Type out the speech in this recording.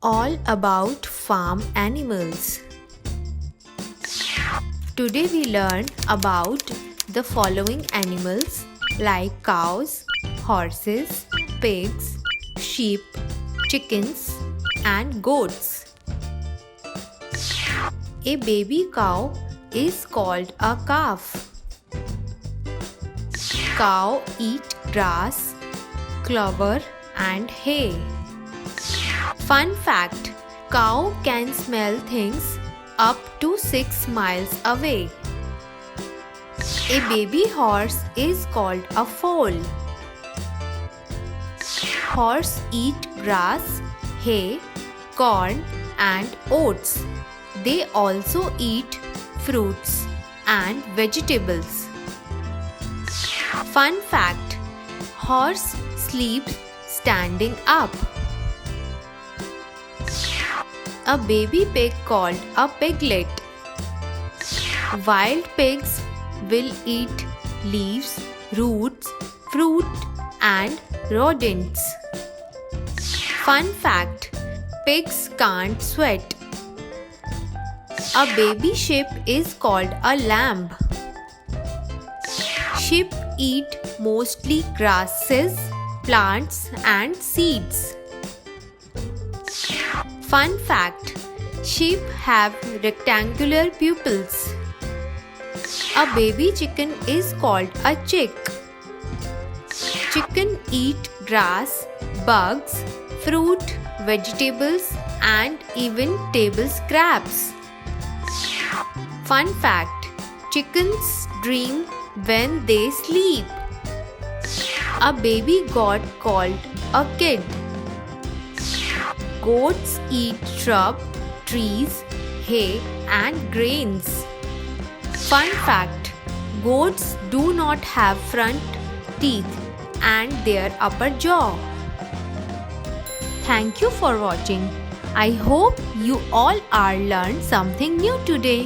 all about farm animals. Today we learn about the following animals like cows, horses, pigs, sheep, chickens, and goats. A baby cow is called a calf. Cow eat grass, clover, and hay. Fun fact: cow can smell things up to 6 miles away. A baby horse is called a foal. Horse eat grass, hay, corn, and oats. They also eat fruits and vegetables. Fun fact: horse sleeps standing up. A baby pig called a piglet. Wild pigs will eat leaves, roots, fruit, and rodents. Fun fact: pigs can't sweat. A baby sheep is called a lamb. Sheep eat mostly grasses, plants, and seeds. Fun fact: sheep have rectangular pupils. A baby chicken is called a chick. Chicken eat grass, bugs, fruit, vegetables, and even table scraps. Fun fact: chickens dream when they sleep. A baby goat called a kid. Goats eat shrub, trees, hay, and grains. Fun fact: goats do not have front teeth and their upper jaw. Thank you for watching. I hope you all are learned something new today.